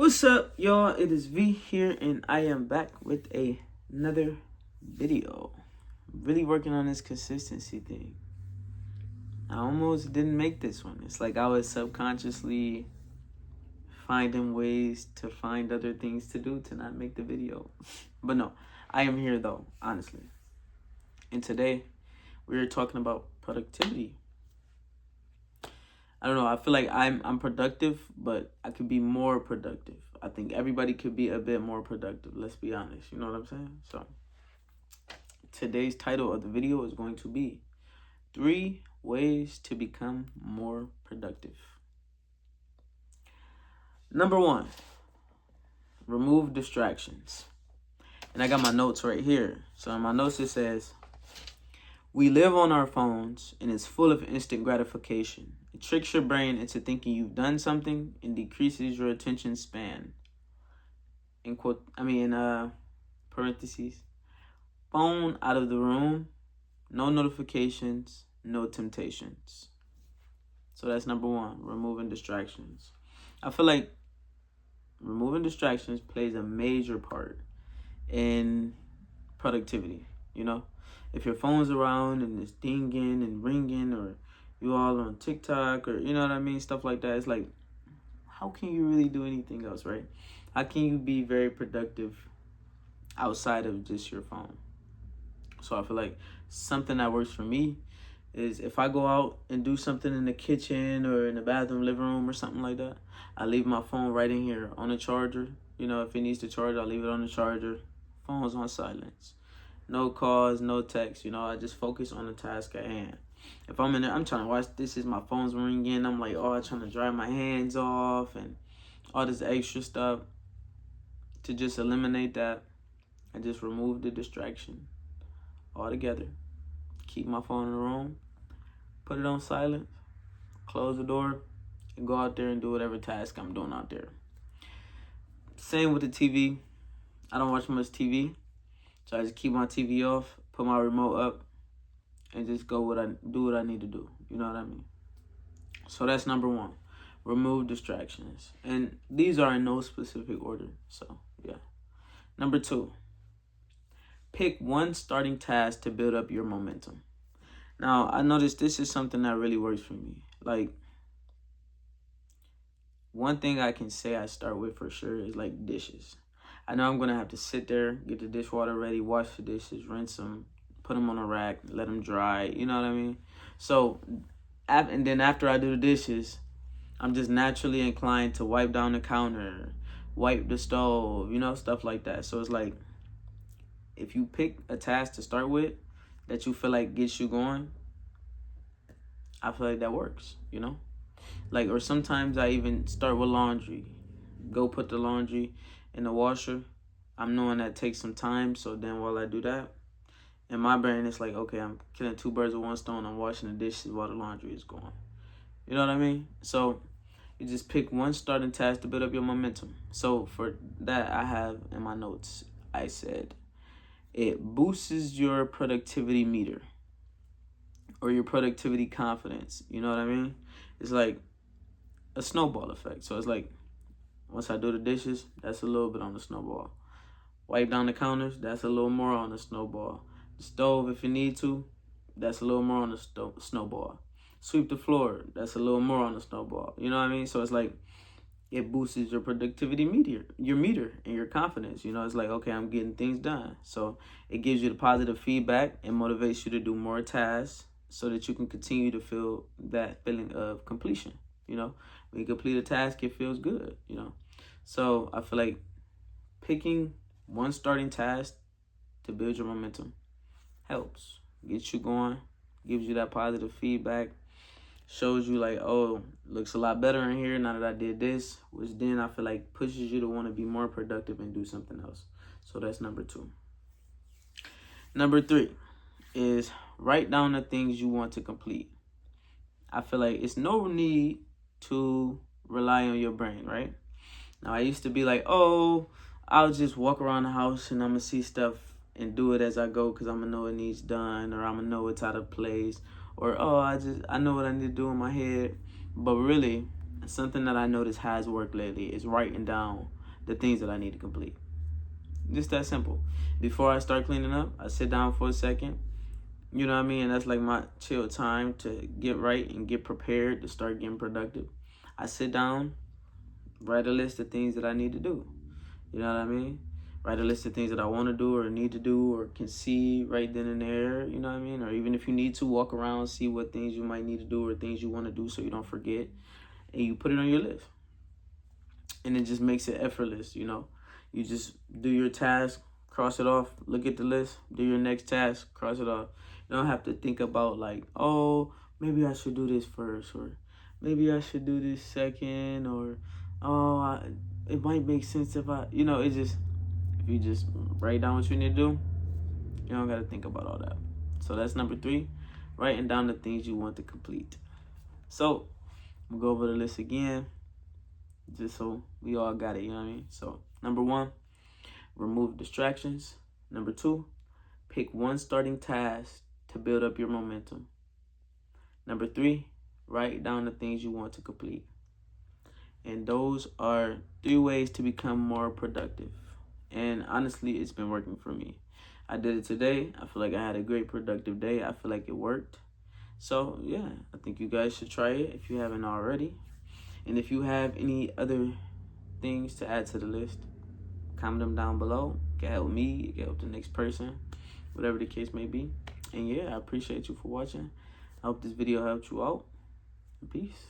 What's up, y'all? It is V here, and I am back with another video. Really working on this consistency thing. I almost didn't make this one. It's like I was subconsciously finding ways to find other things to do to not make the video. But no, I am here though, honestly. And today, we're talking about productivity. I don't know. I feel like I'm productive, but I could be more productive. I think everybody could be a bit more productive. Let's be honest. You know what I'm saying? So today's title of the video is going to be 3 ways to become more productive. Number 1, remove distractions. And I got my notes right here. So in my notes it says, we live on our phones and it's full of instant gratification. It tricks your brain into thinking you've done something and decreases your attention span. In parentheses, phone out of the room, no notifications, no temptations. So that's number 1, removing distractions. I feel like removing distractions plays a major part in productivity, you know? If your phone's around and it's dinging and ringing, or you all on TikTok, or you know what I mean, stuff like that, it's like, how can you really do anything else, right? How can you be very productive outside of just your phone? So I feel like something that works for me is if I go out and do something in the kitchen or in the bathroom, living room, or something like that, I leave my phone right in here on the charger. You know, if it needs to charge, I leave it on the charger. Phone's on silence. No calls, no texts. You know, I just focus on the task at hand. If I'm in there, I'm trying to watch this, is my phone's ringing. I'm like, I'm trying to dry my hands off and all this extra stuff. To just eliminate that, I just remove the distraction altogether. Keep my phone in the room, put it on silent, close the door, and go out there and do whatever task I'm doing out there. Same with the TV. I don't watch much TV, so I just keep my TV off, put my remote up, and just do what I need to do. You know what I mean? So that's number 1. Remove distractions. And these are in no specific order. So, yeah. Number 2. Pick one starting task to build up your momentum. Now, I noticed this is something that really works for me. Like, one thing I can say I start with for sure is like dishes. I know I'm going to have to sit there, get the dishwater ready, wash the dishes, rinse them, put them on a rack, let them dry. You know what I mean? So, and then after I do the dishes, I'm just naturally inclined to wipe down the counter, wipe the stove, you know, stuff like that. So it's like, if you pick a task to start with that you feel like gets you going, I feel like that works, you know? Like, or sometimes I even start with laundry. Go put the laundry in the washer. I'm knowing that takes some time, so then while I do that, in my brain, it's like, okay, I'm killing 2 birds with 1 stone. I'm washing the dishes while the laundry is going. You know what I mean? So you just pick one starting task to build up your momentum. So for that, I have in my notes, I said, it boosts your productivity meter or your productivity confidence. You know what I mean? It's like a snowball effect. So it's like, once I do the dishes, that's a little bit on the snowball. Wipe down the counters, that's a little more on the snowball. The stove, if you need to, that's a little more on the snowball. Sweep the floor, that's a little more on the snowball. You know what I mean? So it's like, it boosts your productivity meter, and your confidence. You know, it's like, okay, I'm getting things done. So it gives you the positive feedback and motivates you to do more tasks so that you can continue to feel that feeling of completion. You know, when you complete a task, it feels good, you know. So I feel like picking one starting task to build your momentum helps. Gets you going, gives you that positive feedback, shows you like, oh, looks a lot better in here now that I did this, which then I feel like pushes you to want to be more productive and do something else. So that's number 2. Number 3 is write down the things you want to complete. I feel like it's no need to rely on your brain, right? Now, I used to be like, I'll just walk around the house and I'm going to see stuff and do it as I go because I'm going to know it needs done, or I'm going to know it's out of place, or, I know what I need to do in my head. But really, something that I noticed has worked lately is writing down the things that I need to complete. Just that simple. Before I start cleaning up, I sit down for a second. You know what I mean? And that's like my chill time to get right and get prepared to start getting productive. I sit down, write a list of things that I need to do. You know what I mean? Write a list of things that I want to do or need to do or can see right then and there. You know what I mean? Or even if you need to walk around, see what things you might need to do or things you want to do so you don't forget. And you put it on your list. And it just makes it effortless, you know? You just do your task, cross it off, look at the list, do your next task, cross it off. You don't have to think about like, oh, maybe I should do this first, or maybe I should do this second, or oh, it might make sense if I, you know, it's just, if you just write down what you need to do, you don't got to think about all that. So that's number 3, writing down the things you want to complete. So we'll go over the list again, just so we all got it, you know what I mean? So number 1, remove distractions. Number 2, pick one starting task to build up your momentum. Number 3, write down the things you want to complete. And those are 3 ways to become more productive. And honestly, it's been working for me. I did it today. I feel like I had a great productive day. I feel like it worked. So yeah, I think you guys should try it if you haven't already. And if you have any other things to add to the list, comment them down below. It can help me, it can help the next person, whatever the case may be. And yeah, I appreciate you for watching. I hope this video helped you out. Peace.